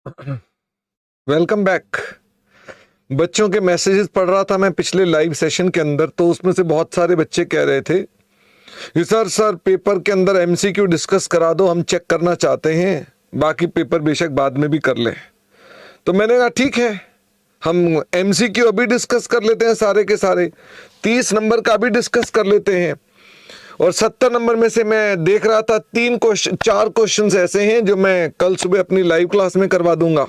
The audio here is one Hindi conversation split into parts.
Welcome back. बच्चों के मैसेजेस पढ़ रहा था मैं पिछले लाइव सेशन के अंदर, तो उसमें से बहुत सारे बच्चे कह रहे थे कि सर पेपर के अंदर एमसीक्यू डिस्कस करा दो, हम चेक करना चाहते हैं, बाकी पेपर बेशक बाद में भी कर लें। तो मैंने कहा ठीक है, हम एमसीक्यू अभी डिस्कस कर लेते हैं, सारे के सारे 30 नंबर का भी डिस्कस कर लेते हैं। और 70 नंबर में से मैं देख रहा था 4 क्वेश्चंस ऐसे हैं जो मैं कल सुबह अपनी लाइव क्लास में करवा दूंगा।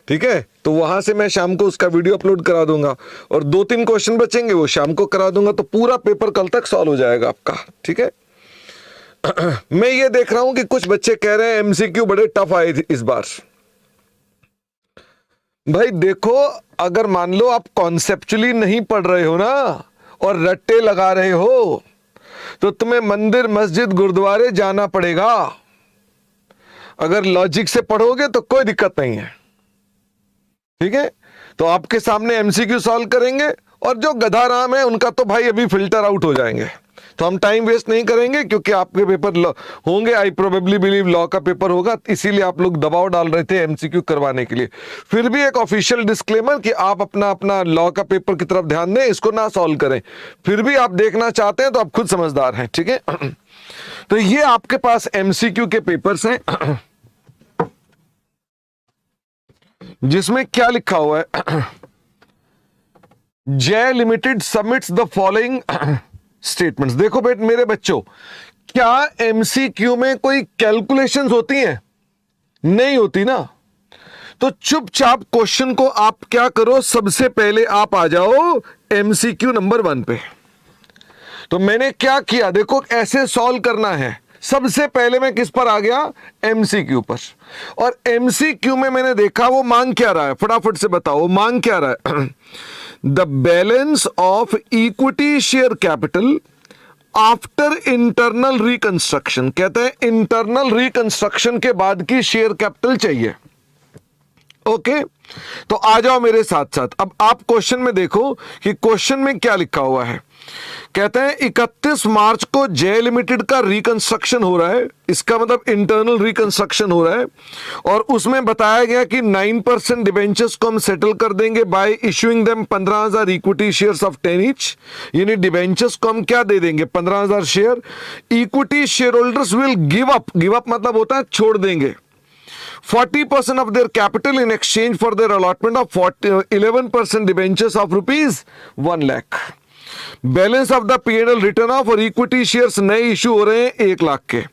ठीक है, तो वहां से मैं शाम को उसका वीडियो अपलोड करा दूंगा, और 2-3 क्वेश्चन बचेंगे वो शाम को करा दूंगा, तो पूरा पेपर कल तक सॉल्व हो जाएगा आपका। ठीक है। मैं ये देख रहा हूं कि कुछ बच्चे कह रहे हैं एमसीक्यू बड़े टफ आए थे इस बार। भाई देखो, अगर मान लो आप कॉन्सेप्चुअली नहीं पढ़ रहे हो ना और रट्टे लगा रहे हो, तो तुम्हें मंदिर मस्जिद गुरुद्वारे जाना पड़ेगा। अगर लॉजिक से पढ़ोगे तो कोई दिक्कत नहीं है। ठीक है, तो आपके सामने एमसीक्यू सॉल्व करेंगे, और जो गधा राम है उनका तो भाई अभी फिल्टर आउट हो जाएंगे। तो हम टाइम वेस्ट नहीं करेंगे, क्योंकि आपके पेपर होंगे, आई प्रोबेबली बिलीव लॉ का पेपर होगा, इसीलिए आप लोग दबाव डाल रहे थे एमसीक्यू करवाने के लिए। फिर भी एक ऑफिशियल डिस्क्लेमर कि आप अपना अपना लॉ का पेपर की तरफ ध्यान दें, इसको ना सॉल्व करें। फिर भी आप देखना चाहते हैं तो आप खुद समझदार हैं। ठीक है। तो ये आपके पास एमसीक्यू के पेपर्स हैं, जिसमें क्या लिखा हुआ है, जय limited submits the following statements. देखो बेट मेरे बच्चों, क्या एमसीक्यू में कोई कैलकुलेशंस होती हैं? नहीं होती ना। तो चुपचाप क्वेश्चन को आप क्या करो, सबसे पहले आप आ जाओ एमसीक्यू नंबर 1 पे। तो मैंने क्या किया, देखो ऐसे सॉल्व करना है। सबसे पहले मैं किस पर आ गया, एमसीक्यू पर। और एमसीक्यू में मैंने देखा वो मांग क्या रहा है, फटाफट से बताओ वो मांग क्या रहा है। The balance of equity share capital after internal reconstruction. कहते हैं इंटरनल रिकंस्ट्रक्शन के बाद की शेयर कैपिटल चाहिए। ओके, तो आ जाओ मेरे साथ साथ। अब आप क्वेश्चन में देखो कि क्वेश्चन में क्या लिखा हुआ है। कहते हैं 31 मार्च को जय लिमिटेड का रिकंस्ट्रक्शन हो रहा है, इसका मतलब इंटरनल रिकंस्ट्रक्शन हो रहा है, और उसमें बताया गया कि 9% डिबेंचर्स को हम सेटल कर देंगे bye issuing them 15,000 equity shares of 10 each. यानी डिबेंचर्स को हम क्या दे देंगे, 15,000 share. Equity share holders will give up मतलब होता है छोड़ देंगे 40% of their capital in exchange for their allotment of 11% debentures of rupees 1 lakh। Balance of the P&L return of और इक्विटी शेयर्स नए इशू हो रहे हैं 1 लाख के।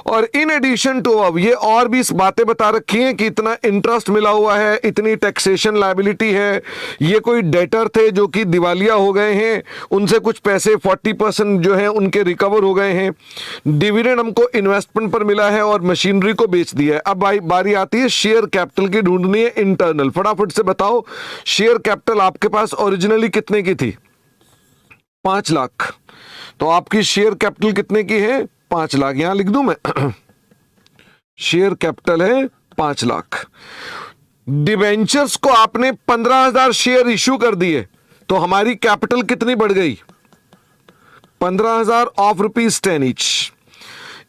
और इन एडिशन टू, अब ये और भी बातें बता रखी हैं कि इतना इंटरेस्ट मिला हुआ है, इतनी टैक्सेशन लायबिलिटी है, ये कोई डेटर थे जो कि दिवालिया हो गए हैं, उनसे कुछ पैसे 40% जो है उनके रिकवर हो गए हैं। डिविडेंड हमको इन्वेस्टमेंट पर मिला है और मशीनरी को बेच दिया है। अब भाई बारी आती है शेयर कैपिटल की ढूंढनी है इंटरनल। फटाफट से बताओ शेयर कैपिटल आपके पास ओरिजिनली कितने की थी, 5 लाख। तो आपकी शेयर कैपिटल कितने की है, 5 लाख। यहां लिख दूं मैं शेयर कैपिटल है 5 लाख। डिबेंचर्स को आपने 15,000 शेयर इशू कर दिए, तो हमारी कैपिटल कितनी बढ़ गई, 15,000 of rupees 10 each.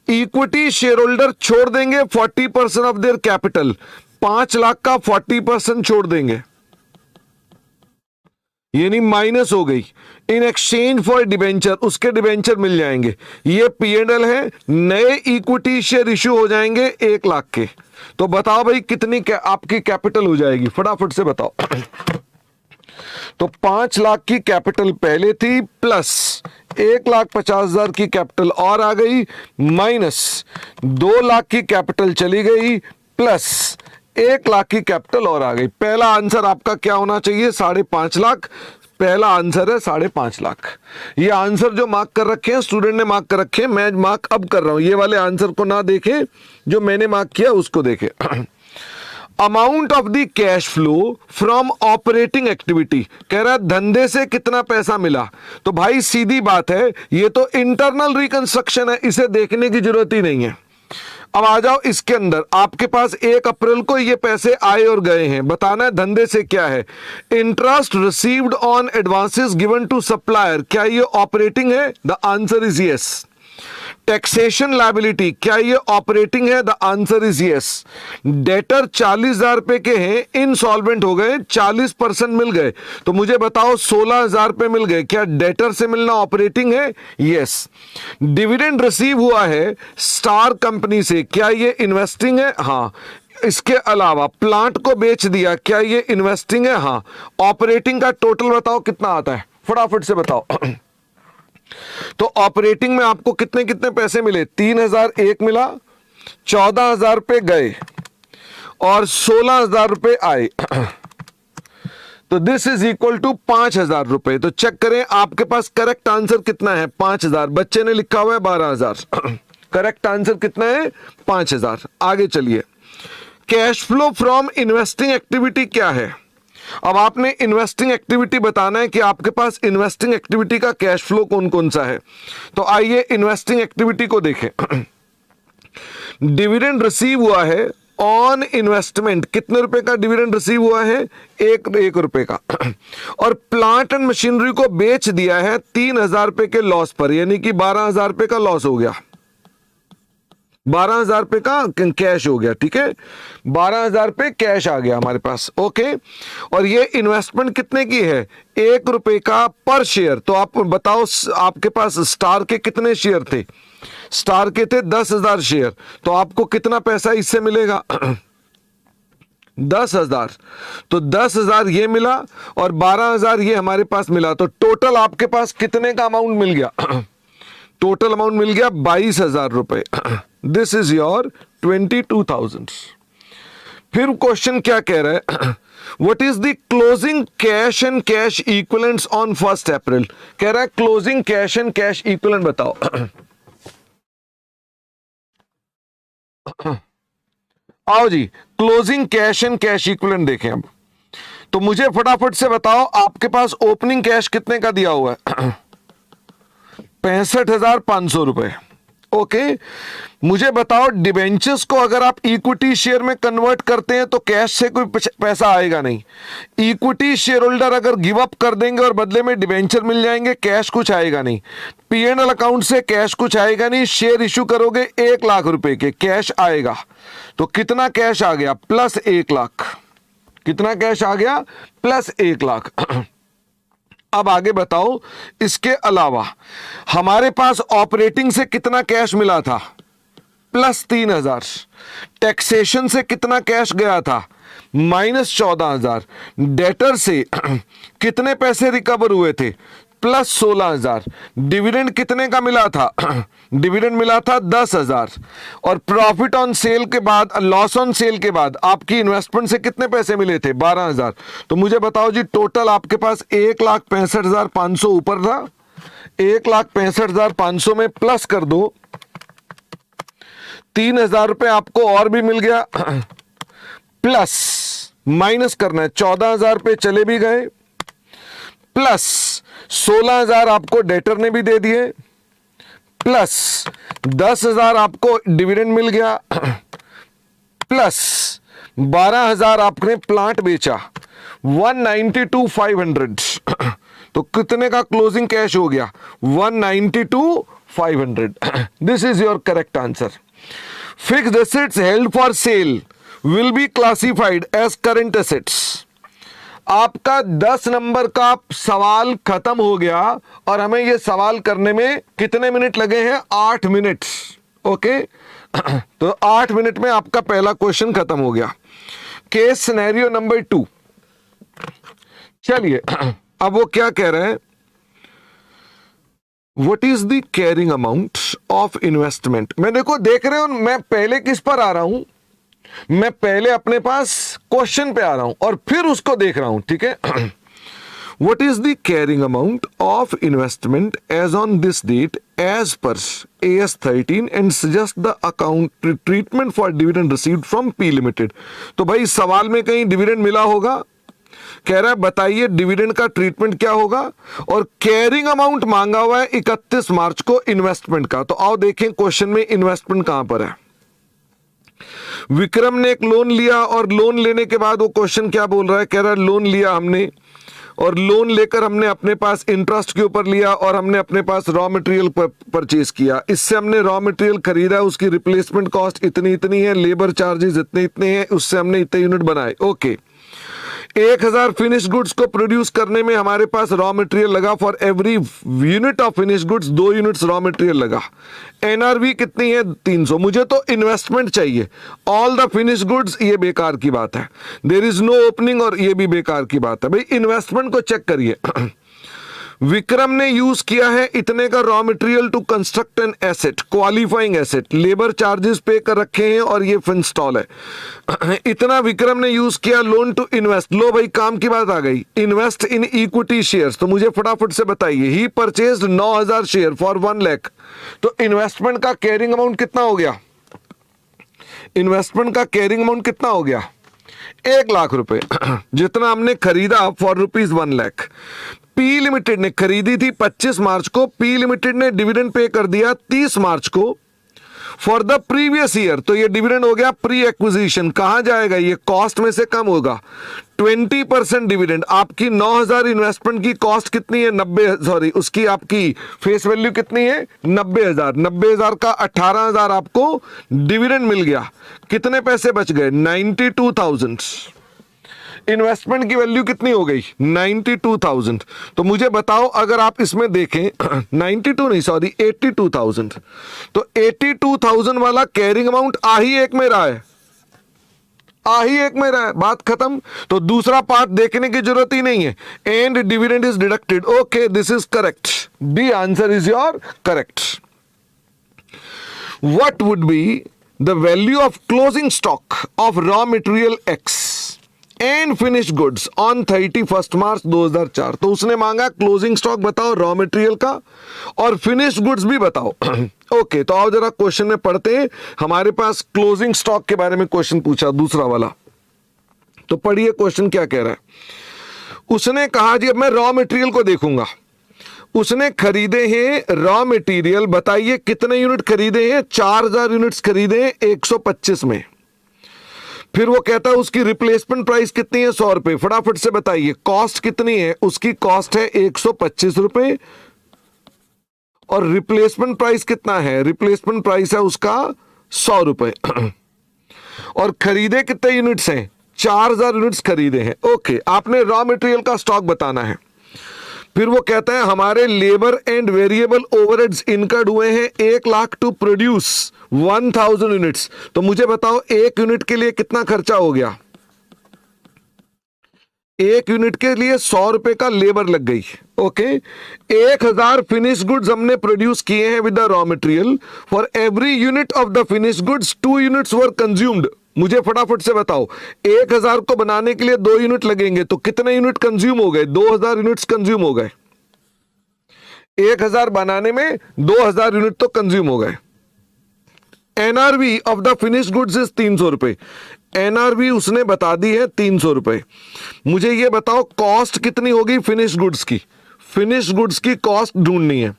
Equity share holder छोड़ देंगे 40% ऑफ देयर कैपिटल, 5 लाख का 40% छोड़ देंगे, यानी माइनस हो गई। इन एक्सचेंज फॉर डिबेंचर, उसके डिबेंचर मिल जाएंगे। ये P&L है, नए इक्विटी शेयर इश्यू हो जाएंगे 1 लाख के। तो बताओ भाई कितनी आपकी कैपिटल हो जाएगी, फटाफट से बताओ। तो 5 लाख की कैपिटल पहले थी, प्लस 1,50,000 की कैपिटल और आ गई, माइनस 2 लाख की कैपिटल चली गई, प्लस 1 लाख की कैपिटल और आ गई। पहला आंसर आपका क्या होना चाहिए, 5.5 लाख। पहला आंसर है 5.5 लाख। ये आंसर जो मार्क कर रखे हैं स्टूडेंट ने मार्क कर रखे हैं, मैं मार्क अब कर रहा हूं। ये वाले आंसर को ना देखें, जो मैंने मार्क किया उसको देखें। Amount of the cash flow from operating activity, कह रहा है धंधे से कितना पैसा मिला। तो भाई सीधी बात है, ये तो इंटरनल रिकंस्ट्रक्शन है, इसे देखने की जरूरत ही नहीं है। अब आ जाओ इसके अंदर, आपके पास 1 अप्रैल को ये पैसे आए और गए हैं, बताना है धंधे से क्या है। Interest received on advances given to supplier, क्या ये ऑपरेटिंग है, the answer is yes. Taxation liability, क्या ये ऑपरेटिंग है? The answer is yes. Debtor 40,000 रुपए के हैं, इनसॉल्वेंट हो गए, 40% मिल गए, तो मुझे बताओ 16,000 रुपए मिल गए, क्या डेटर से मिलना ऑपरेटिंग है? यस। डिविडेंड रिसीव हुआ है स्टार कंपनी से, क्या ये इन्वेस्टिंग है? हाँ। इसके अलावा प्लांट को बेच दिया, क्या ये इन्वेस्टिंग है? हाँ। ऑपरेटिंग का टोटल बताओ कितना आता है, फटाफट से बताओ। तो ऑपरेटिंग में आपको कितने कितने पैसे मिले? 3,000 एक मिला, 14,000 रुपए गए और 16,000 रुपए आए। तो दिस इज इक्वल टू 5,000 रुपए। तो चेक करें आपके पास करेक्ट आंसर कितना है? 5,000। बच्चे ने लिखा हुआ है 12,000। करेक्ट आंसर कितना है? 5,000। आगे चलिए, cash flow from investing activity क्या है? अब आपने इन्वेस्टिंग एक्टिविटी बताना है कि आपके पास इन्वेस्टिंग एक्टिविटी का कैश फ्लो कौन कौन सा है। तो आइए इन्वेस्टिंग एक्टिविटी को देखें। डिविडेंड रिसीव हुआ है ऑन इन्वेस्टमेंट, कितने रुपए का डिविडेंड रिसीव हुआ है? एक रुपए का। और प्लांट एंड मशीनरी को बेच दिया है 3,000 रुपए के लॉस पर, यानी कि 12,000 रुपए का लॉस हो गया, 12,000 रुपए का कैश हो गया। ठीक है, 12,000 रुपए कैश आ गया हमारे पास। ओके, और ये इन्वेस्टमेंट कितने की है? 1 रुपए का पर शेयर। तो आप बताओ आपके पास स्टार के कितने शेयर थे? स्टार के थे 10,000 शेयर, तो आपको कितना पैसा इससे मिलेगा? 10,000। तो 10,000 ये मिला और 12,000 ये हमारे पास मिला, तो टोटल आपके पास कितने का अमाउंट मिल गया? टोटल अमाउंट मिल गया 22,000 रुपए। This is your 22,000। फिर क्वेश्चन क्या कह रहा है? What is the closing cash and cash equivalents on 1 April? कह रहा है closing cash and cash equivalent बताओ। आओ जी, closing cash and cash equivalent देखें। अब तो मुझे फटाफट से बताओ आपके पास ओपनिंग कैश कितने का दिया हुआ है? 65,500 रुपए। ओके, मुझे बताओ डिबेंचर्स को अगर आप इक्विटी शेयर में कन्वर्ट करते हैं तो कैश से कोई पैसा आएगा नहीं। इक्विटी शेयर होल्डर अगर गिव अप कर देंगे और बदले में डिबेंचर मिल जाएंगे, कैश कुछ आएगा नहीं। P&L अकाउंट से कैश कुछ आएगा नहीं। शेयर इश्यू करोगे 1 लाख रुपए के, कैश आएगा। तो कितना कैश आ गया? प्लस 1 लाख। कितना कैश आ गया? प्लस 1 लाख। अब आगे बताओ, इसके अलावा हमारे पास ऑपरेटिंग से कितना कैश मिला था? प्लस 3,000। टैक्सेशन से कितना कैश गया था? माइनस 14,000। डेटर से कितने पैसे रिकवर हुए थे? प्लस 16,000। डिविडेंड कितने का मिला था? डिविडेंड मिला था 10,000। और प्रॉफिट ऑन सेल के बाद, लॉस ऑन सेल के बाद आपकी इन्वेस्टमेंट से कितने पैसे मिले थे? 12,000। तो मुझे बताओ जी, टोटल आपके पास 1,65,500 ऊपर था, 1,65,500 में प्लस कर दो 3,000 रुपए आपको और भी मिल गया, प्लस माइनस करना है 14,000 रुपए चले भी गए, प्लस 16,000 आपको डेटर ने भी दे दिए, प्लस 10,000 आपको डिविडेंड मिल गया, प्लस 12,000 आपने प्लांट बेचा, 192,500। तो कितने का क्लोजिंग कैश हो गया? 192,500। This is your correct answer. Fixed assets held for sale will be classified as current assets. आपका 10 नंबर का सवाल खत्म हो गया और हमें यह सवाल करने में कितने मिनट लगे हैं? 8 मिनट। ओके, तो 8 मिनट में आपका पहला क्वेश्चन खत्म हो गया। Case scenario number 2। चलिए, अब वो क्या कह रहे हैं? What is the carrying amount of investment. मैं देखो देख रहे हो मैं पहले किस पर आ रहा हूं? मैं पहले अपने पास क्वेश्चन पे आ रहा हूं और फिर उसको देख रहा हूं। ठीक है, what is the carrying amount of investment as on this date as per AS 13 and suggest the account treatment for dividend received from P limited. तो भाई सवाल में कहीं डिविडेंड मिला होगा? कह रहा है बताइए डिविडेंड का ट्रीटमेंट क्या होगा, और कैरिंग अमाउंट मांगा हुआ है 31 मार्च को इन्वेस्टमेंट का। तो आओ देखें क्वेश्चन में इन्वेस्टमेंट कहां पर है। विक्रम ने एक लोन लिया और लोन लेने के बाद वो क्वेश्चन क्या बोल रहा है? कह रहा है लोन लिया हमने और लोन लेकर हमने अपने पास इंटरेस्ट के ऊपर लिया और हमने अपने पास रॉ मटेरियल परचेज किया। इससे हमने रॉ मटेरियल खरीदा, उसकी रिप्लेसमेंट कॉस्ट इतनी इतनी है, लेबर चार्जेस इतने इतने हैं, उससे हमने इतने यूनिट बनाए। ओके, 1000 फिनिश गुड्स को प्रोड्यूस करने में हमारे पास रॉ मटेरियल लगा। For every unit of finish goods 2 units raw material लगा। एनआरवी कितनी है? 300। मुझे तो इन्वेस्टमेंट चाहिए। ऑल द फिनिश गुड्स, ये बेकार की बात है। देयर इज नो ओपनिंग, और ये भी बेकार की बात है। भाई इन्वेस्टमेंट को चेक करिए। विक्रम ने यूज किया है इतने का raw material to construct an asset, qualifying asset, labour charges pay कर रखे हैं और ये फिनस्टॉल है। इतना विक्रम ने यूज किया लोन टू इन्वेस्ट। लो भाई, काम की बात आ गई। इन्वेस्ट इन इक्विटी शेयर्स, तो मुझे फटाफट से बताइए। ही परचेज्ड 9000 शेयर फॉर 1 लाख। तो इन्वेस्टमेंट का कैरिंग अमाउंट कितना हो गया? इन्वेस्टमेंट का कैरिंग अमाउंट कितना हो गया? 1 लाख रुपए। जितना हमने खरीदा फॉर ₹1 लाख। पी लिमिटेड ने खरीदी थी 25 मार्च को, पी लिमिटेड ने डिविडेंड पे कर दिया 30 मार्च को फॉर द प्रीवियस ईयर। तो ये डिविडेंड हो गया प्री एक्विजिशन। कहां जाएगा? ये कॉस्ट में से कम होगा। 20% डिविडेंड। आपकी 9000 इन्वेस्टमेंट की कॉस्ट कितनी है? 90, उसकी आपकी फेस वैल्यू कितनी है? 90,000। 90,000 का 18,000 आपको डिविडेंड मिल गया। कितने पैसे बच गए? 92,000। इन्वेस्टमेंट की वैल्यू कितनी हो गई? 92,000। तो मुझे बताओ, अगर आप इसमें देखें 92 नहीं, 82,000। तो 82,000 वाला कैरिंग अमाउंट आ ही एक में रहा है, आ ही एक में रहा है। बात खत्म। तो दूसरा पार्ट देखने की जरूरत ही नहीं है। And dividend is deducted. Okay, this is correct. D answer is your correct. What would be the value of closing stock of raw material x and finish goods on 31 मार्च 2004। तो उसने मांगा क्लोजिंग स्टॉक बताओ रॉ मटेरियल का, और फिनिश गुड्स भी बताओ। ओके, तो आओ जरा क्वेश्चन में पढ़ते हैं। हमारे पास क्लोजिंग स्टॉक के बारे में क्वेश्चन पूछा, दूसरा वाला। तो पढ़िए क्वेश्चन क्या कह रहा है। उसने कहा जी अब मैं रॉ मटेरियल को देखूंगा। उसने खरीदे हैं रॉ मटेरियल, बताइए कितने यूनिट खरीदे हैं? 4000 यूनिट्स खरीदे हैं 125 में। फिर वो कहता है उसकी रिप्लेसमेंट प्राइस कितनी है? 100 रुपए। फटाफट से बताइए कॉस्ट कितनी है? उसकी कॉस्ट है 125 रुपए। और रिप्लेसमेंट प्राइस कितना है? रिप्लेसमेंट प्राइस है उसका 100 रुपए। और खरीदे कितने यूनिट्स हैं? 4000 यूनिट्स खरीदे हैं। ओके, आपने रॉ मटेरियल का स्टॉक बताना है। फिर वो कहता है हमारे labour and variable overheads incurred हुए हैं 1 लाख टू प्रोड्यूस 1000 यूनिट्स। तो मुझे बताओ 1 यूनिट के लिए कितना खर्चा हो गया? 1 यूनिट के लिए 100 रुपए का लेबर लग गई। ओके, 1000 फिनिश गुड्स हमने प्रोड्यूस किए हैं with the raw material. For every unit of the finish goods 2 units were consumed. मुझे फटाफट से बताओ 1000 को बनाने के लिए 2 यूनिट लगेंगे, तो कितने यूनिट कंज्यूम हो गए? 2000 यूनिट्स कंज्यूम हो गए। 1000 बनाने में 2000 यूनिट तो कंज्यूम हो गए। NRV of the finish goods is 300 रुपए। एनआरवी उसने बता दी है 300 रुपए। मुझे ये बताओ कॉस्ट कितनी होगी फिनिश गुड्स की? फिनिश गुड्स की कॉस्ट ढूंढनी है।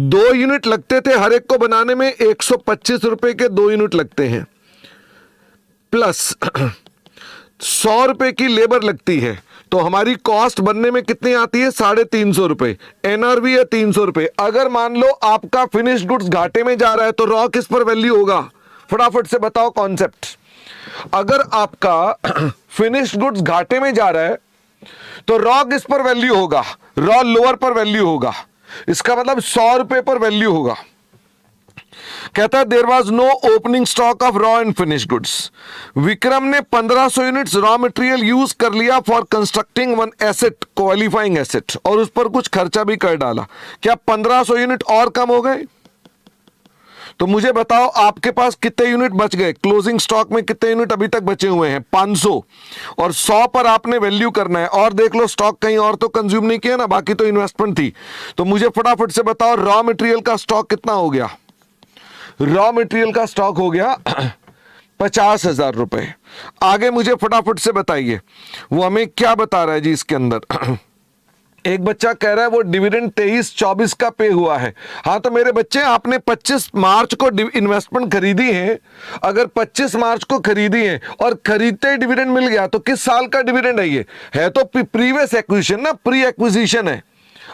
2 यूनिट लगते थे हर एक को बनाने में, 125 रुपए के 2 यूनिट लगते हैं, प्लस 100 रुपए की लेबर लगती है। तो हमारी कॉस्ट बनने में कितनी आती है? 350 रुपए। एनआरवी है 300 रुपए। अगर मान लो आपका फिनिश गुड्स घाटे में जा रहा है तो रॉ किस पर वैल्यू होगा? फटाफट से बताओ कॉन्सेप्ट। अगर आपका फिनिश गुड्स घाटे में जा रहा है तो रॉ किस पर वैल्यू होगा? रॉ लोअर पर वैल्यू होगा। इसका मतलब 100 रुपए पर वैल्यू होगा। कहता है there was no opening stock of raw and finish goods. Vikram ने 1500 यूनिट्स रॉ मटेरियल यूज कर लिया for constructing one asset, qualifying asset, और उस पर कुछ खर्चा भी कर डाला। क्या 1500 यूनिट और कम हो गए? तो मुझे बताओ आपके पास कितने यूनिट बच गए? क्लोजिंग स्टॉक में कितने यूनिट अभी तक बचे हुए हैं? 500। और 100 पर आपने वैल्यू करना है। और देख लो स्टॉक कहीं और तो कंज्यूम नहीं किया ना, बाकी तो इन्वेस्टमेंट थी। तो मुझे फटाफट से बताओ रॉ मटेरियल का स्टॉक कितना हो गया? रॉ मटेरियल का स्टॉक हो गया 50,000 रुपए। आगे मुझे फटाफट से बताइए वो हमें क्या बता रहा है जी इसके अंदर। एक बच्चा कह रहा है वो डिविडेंड 23-24 का पे हुआ है। हाँ तो मेरे बच्चे, आपने 25 मार्च को इन्वेस्टमेंट खरीदी है, अगर 25 मार्च को खरीदी है और खरीदते ही डिविडेंड मिल गया तो किस साल का डिविडेंड है ये? है तो प्रीवियस एक्विजिशन ना, प्री एक्विजिशन है।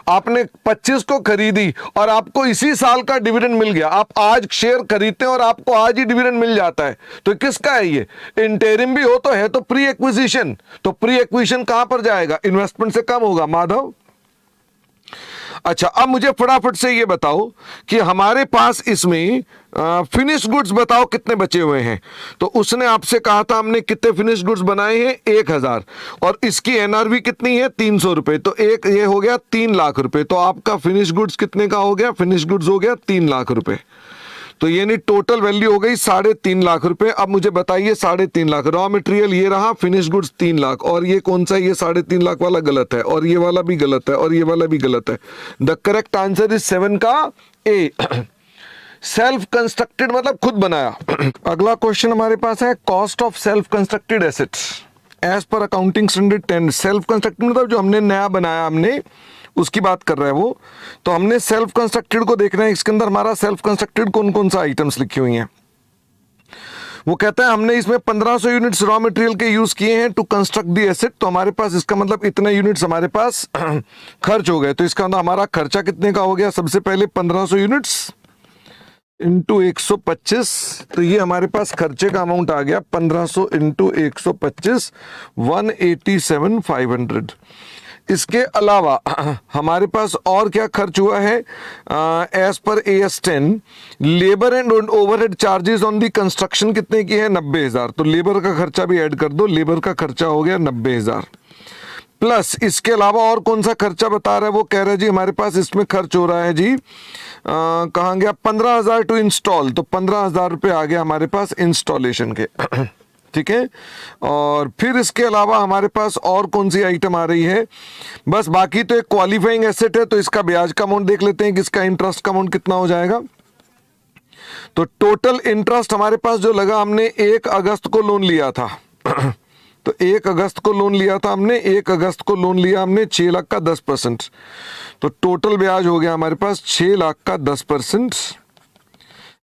आपने 25 को खरीदी और आपको इसी साल का डिविडेंड मिल गया, आप आज शेयर खरीदते हैं और आपको आज ही डिविडेंड मिल जाता है, तो किसका है ये? इंटरिम भी हो तो है तो प्री एक्विजिशन। तो प्री एक्विजिशन कहां पर जाएगा? इन्वेस्टमेंट से कम होगा माधव। अच्छा, अब मुझे फटाफट से ये बताओ कि हमारे पास इसमें फिनिश गुड्स बताओ कितने बचे हुए हैं। तो उसने आपसे कहा था हमने कितने फिनिश गुड्स बनाए हैं? 1000, और इसकी एनआरवी कितनी है? 300 रुपए। तो एक ये हो गया 3 लाख रुपए। तो आपका फिनिश गुड्स कितने का हो गया? फिनिश गुड्स हो गया 3 लाख रुपए। तो यानी टोटल वैल्यू हो गई 3.5 लाख रुपए। अब मुझे बताइए 3.5 लाख, रॉ मटेरियल ये रहा, फिनिश गुड्स 3 लाख, और ये कौन सा? ये 3.5 लाख वाला गलत है, और ये वाला भी गलत है, और ये वाला भी गलत है। द करेक्ट आंसर इज 7 का ए। सेल्फ कंस्ट्रक्टेड मतलब खुद बनाया। अगला क्वेश्चन हमारे पास है cost of self constructed assets as per accounting standard 10। Self constructed मतलब जो हमने नया बनाया, हमने उसकी बात कर रहा है वो। तो हमने सेल्फ कंस्ट्रक्टेड को देखना है, इसके अंदर हमारा सेल्फ कंस्ट्रक्टेड कौन कौन सा आइटम्स लिखी हुई हैं। वो कहता है हमने इसमें 1500 यूनिट्स रॉ मटेरियल के यूज किए हैं टू कंस्ट्रक्ट दी एसेट। तो हमारे पास इसका मतलब इतने यूनिट्स हमारे पास खर्च हो गए। तो इसका मतलब हमारा खर्चा कितने का हो गया? सबसे पहले 1500 यूनिट्स इंटू 125, तो ये हमारे पास खर्चे का अमाउंट आ गया 1500 इंटू 125, 187,500। इसके अलावा हमारे पास और क्या खर्च हुआ है? As per AS10 labour and overhead charges on the construction कितने की है? 90,000। तो लेबर का खर्चा भी ऐड कर दो, लेबर का खर्चा हो गया 90,000। प्लस इसके अलावा और कौन सा खर्चा बता रहा है? वो कह रहा है जी हमारे पास इसमें खर्च हो रहा है जी, कहाँ गया? 15,000 टू इंस्टॉल। तो 15,000 रुपये आ गया हमारे पास इंस्टॉलेशन के। ठीक है, और फिर इसके अलावा हमारे पास और कौन सी आइटम आ रही है? बस बाकी तो एक क्वालिफाइंग एसेट है, तो इसका ब्याज का अमाउंट देख लेते हैं कि इसका इंटरेस्ट का अमाउंट कितना हो जाएगा। तो टोटल इंटरेस्ट हमारे पास जो लगा, हमने 1 अगस्त को लोन लिया था तो 1 अगस्त को लोन लिया था हमने, 1 अगस्त को लोन लिया हमने 6 लाख का 10%। तो टोटल ब्याज हो गया हमारे पास 6 लाख का 10%।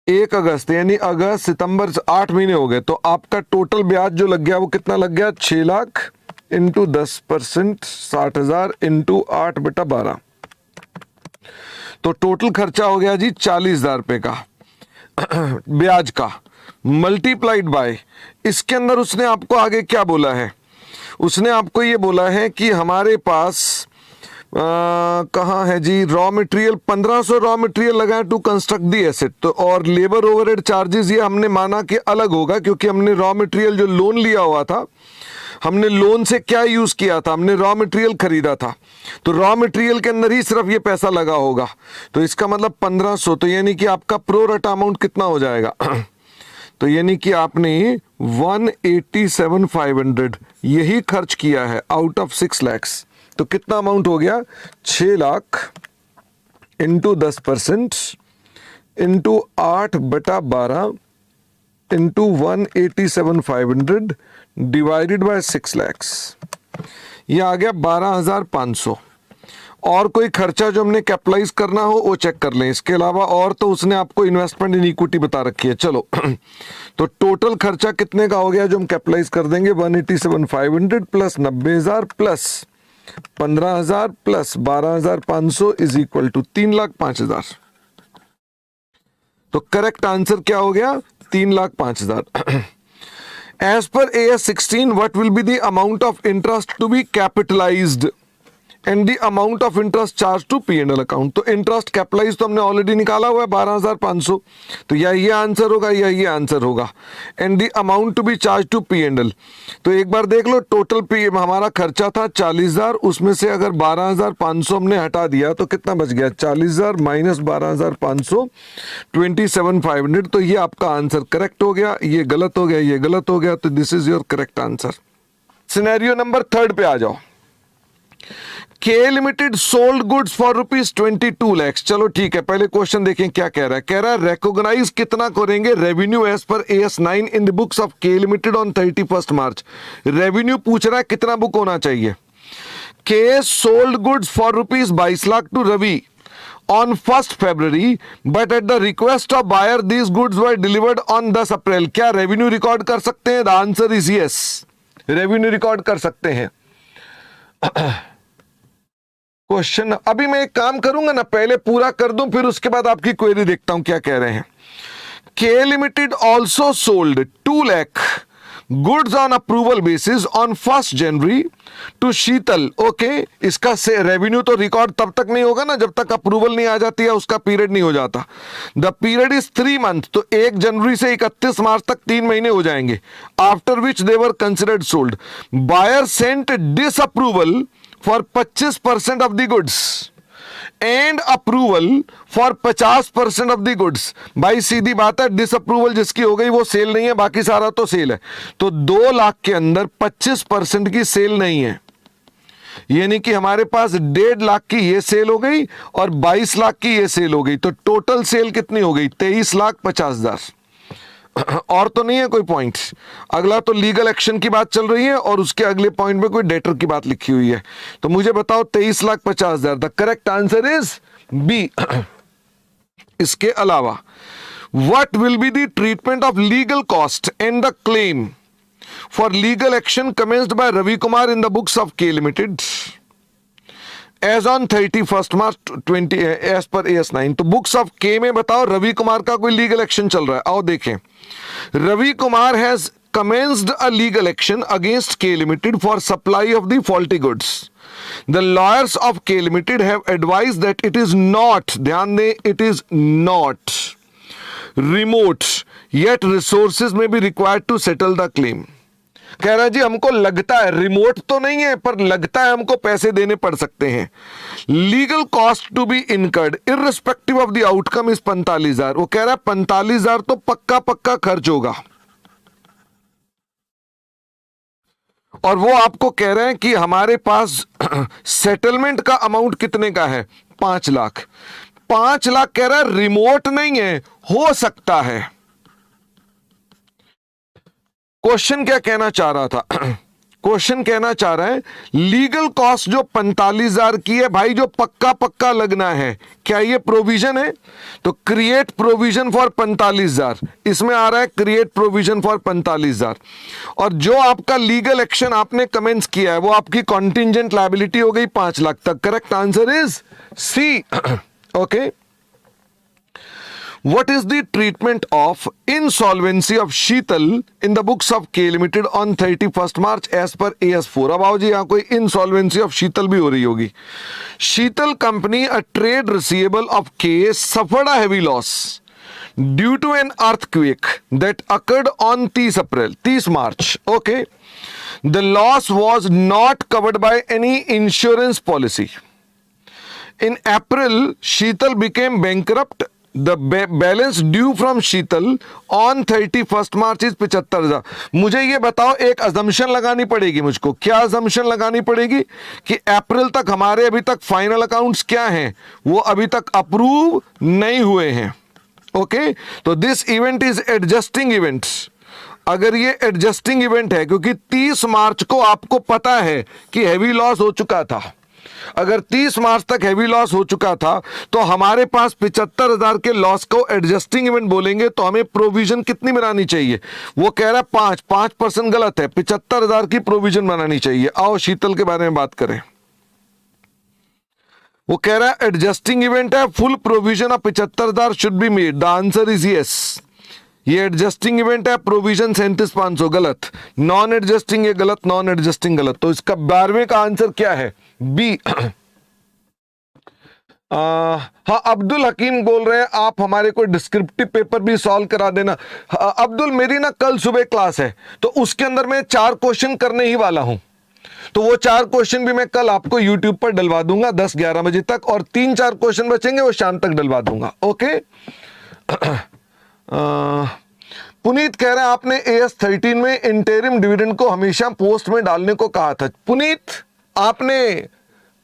1 अगस्त यानी अगस्त सितंबर 8 महीने हो गए, तो आपका टोटल ब्याज जो लग गया वो कितना लग गया? 6 लाख इंटू 10%, 60,000 इंटू 8/12। तो टोटल खर्चा हो गया जी 40,000 रुपए का ब्याज का, मल्टीप्लाइड बाय। इसके अंदर उसने आपको आगे क्या बोला है? उसने आपको ये बोला है कि हमारे पास कहाँ है जी? रॉ मटेरियल 1500 रॉ मटेरियल लगा टू कंस्ट्रक्ट दी एसेट। तो और लेबर ओवरहेड चार्जेस ये हमने माना कि अलग होगा, क्योंकि हमने रॉ मटेरियल जो लोन लिया हुआ था, हमने लोन से क्या यूज किया था? हमने रॉ मटेरियल खरीदा था, तो रॉ मटेरियल के अंदर ही सिर्फ ये पैसा लगा होगा। तो इसका मतलब 1500, तो यानी कि आपका प्रो रटा अमाउंट कितना हो जाएगा? तो यानी कि आपने 187,500 यही खर्च किया है आउट ऑफ 6 लाख। तो कितना अमाउंट हो गया? 6 lakh into 10% into 8/12 into 187,500 divided by 6 lakh, ये आ गया 12,500। और कोई खर्चा जो हमने कैपिटलाइज करना हो वो चेक कर लें। इसके अलावा और तो उसने आपको इन्वेस्टमेंट इन इक्विटी बता रखी है। चलो तो टोटल खर्चा कितने का हो गया जो हम कैपिटलाइज कर देंगे? 187,500 plus 90,000 plus 15,000 plus 12,500 is equal to 3,05,000। तो करेक्ट आंसर क्या हो गया? 3,05,000। As per AS16 what will be the amount of interest to be capitalized and the amount of interest charge to P&L account. तो इंटरेस्ट कैपिटलाइज तो हमने ऑलरेडी निकाला हुआ है 12,500, तो या ये आंसर होगा या ये आंसर होगा। And the amount to be charge to P&L, तो एक बार देख लो टोटल हमारा खर्चा था 40,000, उसमें से अगर 12,500 हमने हटा दिया तो कितना बच गया? 40,000 माइनस 12,500 27,500। तो ये आपका आंसर करेक्ट हो गया, ये गलत हो गया, ये गलत हो गया। तो this is your correct answer. Scenario number 3 पे आ जाओ। K limited sold goods for ₹22 lakhs। चलो ठीक है, पहले क्वेश्चन देखें क्या कह रहा है। कह रहा है रिकॉग्नाइज कितना करेंगे revenue as per AS9 in the books of K limited on 31 March. Revenue पूछ रहा है कितना बुक होना चाहिए। K sold goods for rupees 22 lakh to Ravi on 1st February, but at the request of buyer these goods were delivered on 10 अप्रैल। क्या रेवेन्यू रिकॉर्ड कर सकते हैं? The answer is yes, revenue record कर सकते हैं। क्वेश्चन अभी मैं एक काम करूंगा ना, पहले पूरा कर दूं फिर उसके बाद आपकी क्वेरी देखता हूं क्या कह रहे हैं। K limited also sold 2 lakh goods on approval basis on 1st January to Sheetal. Okay, इसका से रेवेन्यू तो रिकॉर्ड तब तक नहीं होगा ना जब तक अप्रूवल नहीं आ जाती है, उसका पीरियड नहीं हो जाता। द पीरियड इज 3 मंथ, तो 1 जनवरी से 31 मार्च तक 3 महीने हो जाएंगे। After which they were considered sold. Buyer sent disapproval for 25% of the goods and approval for 50% of the goods. भाई सीधी बात है, डिसअप्रूवल जिसकी हो गई वो सेल नहीं है, बाकी सारा तो सेल है। तो 2 लाख के अंदर 25% की सेल नहीं है, यानी कि हमारे पास 1.5 लाख की ये सेल हो गई और 22 लाख की ये सेल हो गई। तो टोटल सेल कितनी हो गई? 23,50,000। और तो नहीं है कोई पॉइंट। अगला तो लीगल एक्शन की बात चल रही है और उसके अगले पॉइंट में कोई डेटर की बात लिखी हुई है। तो मुझे बताओ 23,50,000। The correct answer is B. इसके अलावा what will be the treatment of legal cost and the claim for legal action commenced by Ravi Kumar in the books of K limited as on 31 March 20 as per AS9। तो बुक्स ऑफ के में बताओ रवि कुमार का कोई लीगल एक्शन चल रहा है? आओ देखें। Ravi Kumar has commenced a legal action against K Limited for supply of the faulty goods. The lawyers of K Limited have advised that it is not, ध्यान दें, it is not remote yet resources may be required to settle the claim। कह रहा है जी हमको लगता है, रिमोट तो नहीं है पर लगता है हमको पैसे देने पड़ सकते हैं। Legal cost to be incurred irrespective of the outcome is 45,000। वो कह रहा है 45,000 तो पक्का पक्का खर्च होगा। और वो आपको कह रहे हैं कि हमारे पास सेटलमेंट का अमाउंट कितने का है? 5 लाख। 5 लाख कह रहा है रिमोट नहीं है, हो सकता है। क्वेश्चन क्या कहना चाह रहा था? क्वेश्चन कहना चाह रहा है लीगल कॉस्ट जो 45,000 की है भाई, जो पक्का पक्का लगना है, क्या ये प्रोविजन है? तो क्रिएट प्रोविजन फॉर 45,000, इसमें आ रहा है क्रिएट प्रोविजन फॉर 45,000। और जो आपका लीगल एक्शन आपने कमेंस किया है वो आपकी कॉन्टिंजेंट लायबिलिटी हो गई 5 लाख तक। Correct answer is C. Okay, what is the treatment of insolvency of Sheetal in the books of K Limited on 31st March as per AS4। अब आओ जी, यहां कोई insolvency of Sheetal भी हो रही होगी। Sheetal company, a trade receivable of K, suffered a heavy loss due to an earthquake that occurred on 30 March। Okay, the loss was not covered by any insurance policy। In April, Sheetal became bankrupt। The balance due from Sheetal on 31st March is 75,000। मुझे ये बताओ, एक assumption लगानी पड़ेगी मुझको। क्या assumption लगानी पड़ेगी? कि अप्रैल तक हमारे अभी तक फाइनल अकाउंट्स क्या हैं, वो अभी तक अप्रूव नहीं हुए हैं। ओके, तो this event is adjusting events. अगर ये एडजस्टिंग इवेंट है क्योंकि 30 मार्च को आपको पता है कि हैवी लॉस हो चुका था, अगर 30 मार्च तक हैवी लॉस हो चुका था तो हमारे पास 75,000 के लॉस को एडजस्टिंग इवेंट बोलेंगे। तो हमें प्रोविजन कितनी बनानी चाहिए? वो कह रहा है 5% गलत है, 75,000 की प्रोविजन बनानी चाहिए। आओ शीतल के बारे में बात करें। वो कह रहा है एडजस्टिंग इवेंट है, full provision of 75,000 should be made. The answer is yes. ये एडजस्टिंग इवेंट है, प्रोविजन 37,500 गलत, नॉन एडजस्टिंग ये गलत, नॉन एडजस्टिंग गलत। तो इसका 12वें का आंसर क्या है? बी। हाँ, अब्दुल हकीम बोल रहे हैं आप हमारे को डिस्क्रिप्टिव पेपर भी सॉल्व करा देना। अब्दुल, मेरी ना कल सुबह क्लास है तो उसके अंदर मैं 4 क्वेश्चन करने ही वाला हूं, तो वो 4 क्वेश्चन भी मैं कल आपको यूट्यूब पर डलवा दूंगा 10-11 बजे तक, और 3-4 क्वेश्चन बचेंगे वो शाम तक डलवा दूंगा। ओके। पुनीत कह रहे हैं आपने AS13 में इंटरिम डिविडेंड को हमेशा पोस्ट में डालने को कहा था। पुनीत, आपने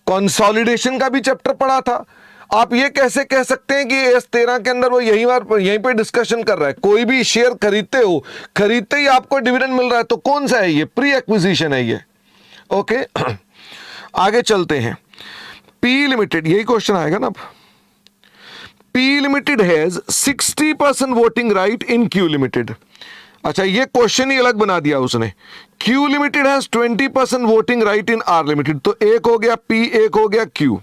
कंसोलिडेशन का भी चैप्टर पढ़ा था, आप ये कैसे कह सकते हैं कि AS13 के अंदर वो यहीं पे डिस्कशन कर रहा है? कोई भी शेयर खरीदते हो, खरीदते ही आपको डिविडेंड मिल रहा है, तो कौन सा है ये? प्री एक्विजिशन है ये। ओके। आगे चलते हैं। पी लिमिटेड, यही क्वेश्चन आएगा ना अब। P limited has 60% voting right in Q limited. अच्छा, ये क्वेश्चन ही अलग बना दिया उसने। Q limited has 20% voting right in R limited. तो एक हो गया पी, एक हो गया क्यू।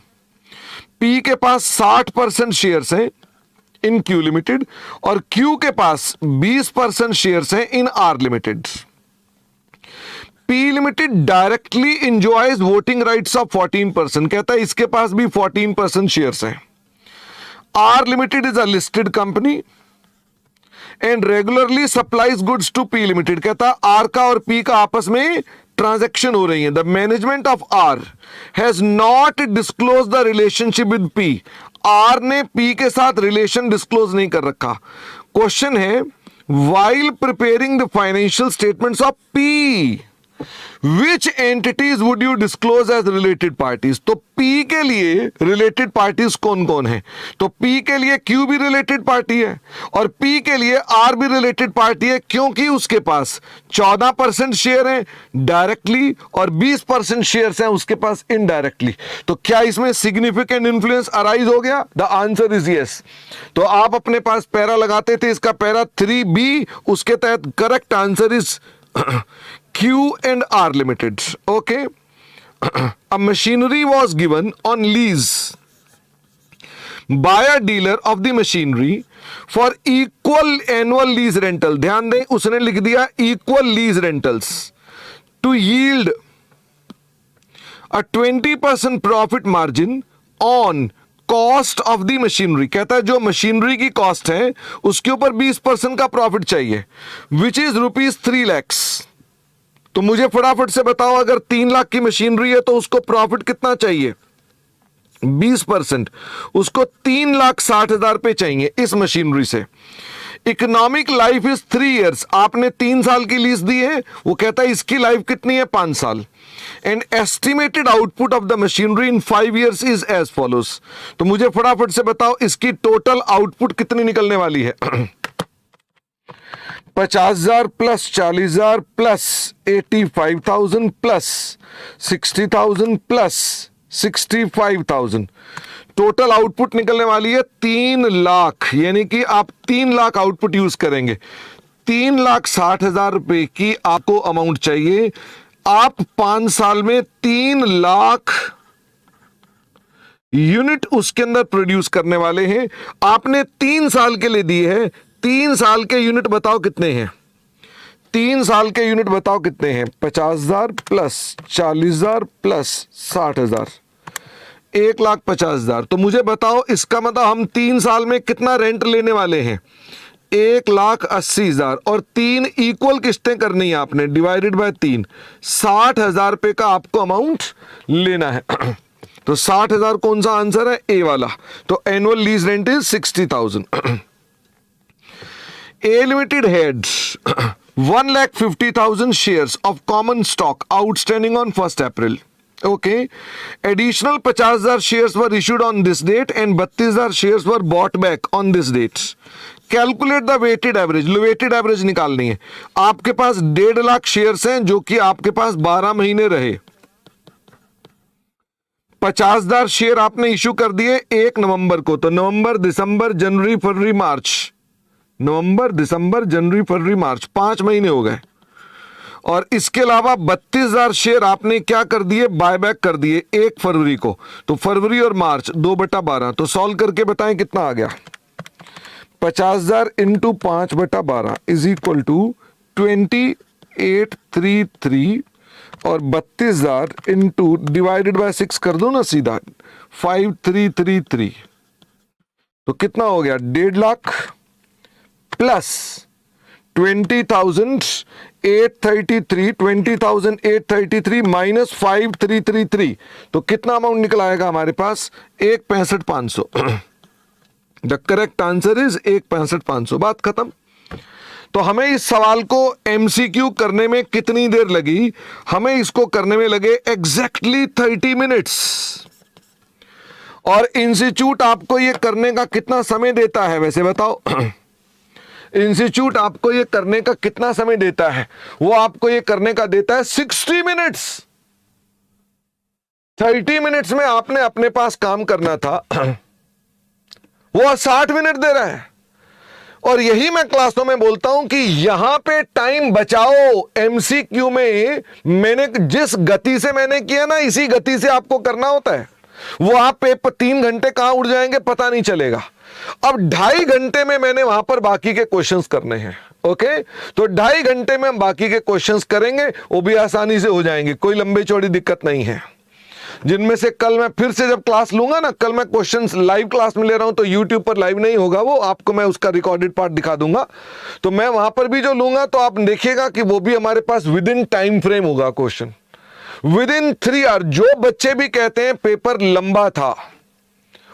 पी के पास 60% शेयर्स हैं इन क्यू लिमिटेड और क्यू के पास 20% शेयर्स हैं in R limited. P limited directly enjoys voting rights of 14%, कहता है इसके पास भी 14% शेयर्स हैं। R limited is a listed company and regularly supplies goods to P limited, कहता आर का और पी का आपस में ट्रांजैक्शन हो रही है। The management of R has not disclose the relationship with P. R ने पी के साथ रिलेशन डिस्क्लोज नहीं कर रखा। क्वेश्चन है, while preparing the financial statements of P which entities would you disclose as related parties. तो पी के लिए रिलेटेड पार्टीज कौन कौन है? तो पी के लिए क्यू भी रिलेटेड पार्टी है और पी के लिए आर भी रिलेटेड पार्टी है, क्योंकि उसके पास 14% शेयर है डायरेक्टली और 20% शेयर है उसके पास इनडायरेक्टली। तो क्या इसमें सिग्निफिकेंट इन्फ्लुएंस अराइज हो गया? The answer is yes. तो आप अपने पास पैरा लगाते थे, इसका पैरा 3B, उसके तहत correct answer is Q and R Limited. Okay. A machinery was given on lease by a dealer of the machinery for equal annual lease rental. ध्यान दें, उसने लिख दिया equal lease rentals to yield a 20% profit margin on cost of the machinery. कहता है जो मशीनरी की कॉस्ट है उसके ऊपर 20% का प्रॉफिट चाहिए, which is rupees 3 lakhs. तो मुझे फटाफट से बताओ, अगर 3 लाख की मशीनरी है तो उसको प्रॉफिट कितना चाहिए? 20%, उसको 3,60,000 रुपए चाहिए इस मशीनरी से। इकोनॉमिक लाइफ इज 3 years, आपने 3 साल की लीज दी है, वो कहता है इसकी लाइफ कितनी है? 5 साल। And estimated output of the machinery in 5 years is as follows. तो मुझे फटाफट से बताओ इसकी टोटल आउटपुट कितनी निकलने वाली है? 50,000 plus 40,000 plus 85,000 plus 60,000 plus 65,000, total output निकलने वाली है 3 लाख। यानी कि आप 3 लाख आउटपुट यूज करेंगे। 3,60,000 रुपए की आपको अमाउंट चाहिए। आप 5 साल में 3 लाख यूनिट उसके अंदर प्रोड्यूस करने वाले हैं। आपने 3 साल के लिए दी है। 3 साल के यूनिट बताओ कितने हैं? 3 साल के यूनिट बताओ कितने हैं? 50,000 प्लस 40,000 प्लस 60,000, 1,50,000। तो मुझे बताओ इसका मतलब हम 3 साल में कितना रेंट लेने वाले हैं? 1,80,000 और 3 इक्वल किस्तें करनी है आपने, डिवाइडेड बाय 3, 60,000 रुपए का आपको अमाउंट लेना है। तो 60,000 कौन सा आंसर है? ए वाला। तो annual lease rent is 60,000। A Limited had 1,50,000 shares of common stock outstanding on 1st April. Okay. Additional 50,000 shares were issued on this date and 32,000 shares were bought back on this date. Calculate the weighted average. Weighted average निकालनी है। आपके पास 1.5 लाख शेयर्स हैं जो कि आपके पास 12 महीने रहे। 50,000 शेयर आपने इशू कर दिए 1 नवंबर को, तो नवंबर, दिसंबर, जनवरी, फरवरी, मार्च, नवंबर, दिसंबर, जनवरी, फरवरी, मार्च, 5 महीने हो गए। और इसके अलावा 32,000 शेयर आपने क्या कर दिए? बायबैक कर दिए 1 फरवरी को। तो फरवरी और मार्च 2/12। तो सॉल्व करके बताएं कितना आ गया? 50,000 इंटू 5/12 इज इक्वल टू 2833 और 32,000 इंटू डिवाइडेड बाय 6 कर दो ना सीधा, 5333। तो कितना हो गया? 1.5 लाख प्लस 20,833, 20,833 माइनस 5333। तो कितना अमाउंट निकल आएगा हमारे पास? 1,65,500। The correct answer is 1,65,500। बात खत्म। तो हमें इस सवाल को एमसीक्यू करने में कितनी देर लगी? हमें इसको करने में लगे एग्जैक्टली 30 मिनट्स। और इंस्टीट्यूट आपको यह करने का कितना समय देता है वैसे बताओ? इंस्टीट्यूट आपको ये करने का कितना समय देता है? वो आपको ये करने का देता है 60 मिनट्स। 30 मिनट्स में आपने अपने पास काम करना था, वो 60 मिनट दे रहा है। और यही मैं क्लासों में बोलता हूं कि यहां पे टाइम बचाओ। एमसीक्यू में मैंने जिस गति से मैंने किया ना, इसी गति से आपको करना होता है। वो आप पेपर 3 घंटे कहां उड़ जाएंगे पता नहीं चलेगा। अब 2.5 घंटे में मैंने वहां पर बाकी के क्वेश्चंस करने हैं। ओके, तो 2.5 घंटे में हम बाकी के क्वेश्चंस करेंगे, वो भी आसानी से हो जाएंगे, कोई लंबी चौड़ी दिक्कत नहीं है। जिनमें से कल मैं फिर से जब क्लास लूंगा ना, कल मैं क्वेश्चंस लाइव क्लास में ले रहा हूं, तो यूट्यूब पर लाइव नहीं होगा, वो आपको मैं उसका रिकॉर्डेड पार्ट दिखा दूंगा। तो मैं वहां पर भी जो लूंगा तो आप देखिएगा कि वो भी हमारे पास विद इन टाइम फ्रेम होगा क्वेश्चन, विद इन 3 आवर। जो बच्चे भी कहते हैं पेपर लंबा था,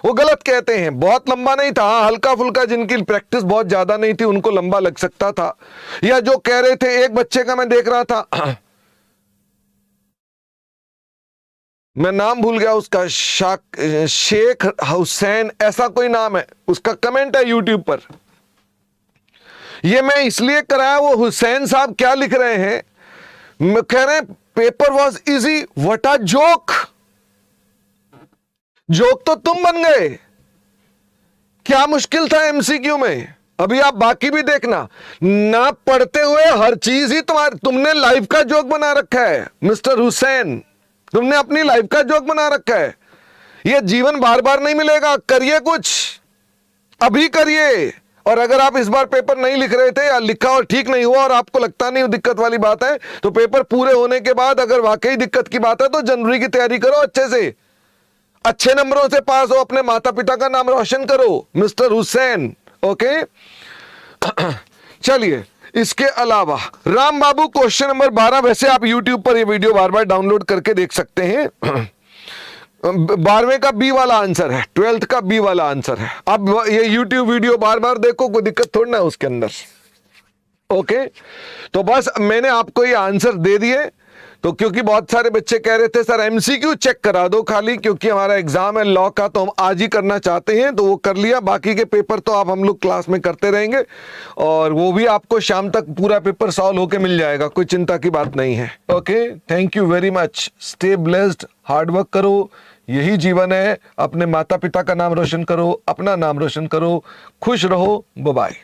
वो गलत कहते हैं। बहुत लंबा नहीं था, हल्का फुल्का, जिनकी प्रैक्टिस बहुत ज्यादा नहीं थी उनको लंबा लग सकता था। या जो कह रहे थे, एक बच्चे का मैं देख रहा था, मैं नाम भूल गया उसका, शेख हुसैन ऐसा कोई नाम है, उसका कमेंट है यूट्यूब पर। ये मैं इसलिए कराया, वो हुसैन साहब क्या लिख रहे हैं, मैं कह रहे हैं paper was easy, what a joke. Joke तो तुम बन गए। क्या मुश्किल था एमसीक्यू में? अभी आप बाकी भी देखना, ना पढ़ते हुए हर चीज ही तुमने लाइफ का जोक बना रखा है मिस्टर हुसैन, तुमने अपनी लाइफ का जोक बना रखा है। यह जीवन बार बार नहीं मिलेगा, करिए कुछ, अभी करिए। और अगर आप इस बार पेपर नहीं लिख रहे थे या लिखा और ठीक नहीं हुआ और आपको लगता नहीं दिक्कत वाली बात है, तो पेपर पूरे होने के बाद अगर वाकई दिक्कत की बात है तो जनवरी की तैयारी करो, अच्छे से अच्छे नंबरों से पास हो, अपने माता पिता का नाम रोशन करो मिस्टर हुसैन। ओके, चलिए, इसके अलावा राम बाबू क्वेश्चन नंबर 12, वैसे आप YouTube पर ये वीडियो बार बार डाउनलोड करके देख सकते हैं। 12वें का बी वाला आंसर है, 12th का बी वाला आंसर है। अब ये YouTube वीडियो बार बार देखो, कोई दिक्कत थोड़ी ना है उसके अंदर। ओके, तो बस मैंने आपको ये आंसर दे दिए। तो क्योंकि बहुत सारे बच्चे कह रहे थे सर एमसीक्यू चेक करा दो खाली, क्योंकि हमारा एग्जाम है लॉ का, तो हम आज ही करना चाहते हैं, तो वो कर लिया। बाकी के पेपर तो आप हम लोग क्लास में करते रहेंगे, और वो भी आपको शाम तक पूरा पेपर सॉल्व होके मिल जाएगा, कोई चिंता की बात नहीं है। Okay, thank you very much, stay blessed, hard work करो, यही जीवन है। अपने माता पिता का नाम रोशन करो, अपना नाम रोशन करो, खुश रहो, बाय बाय।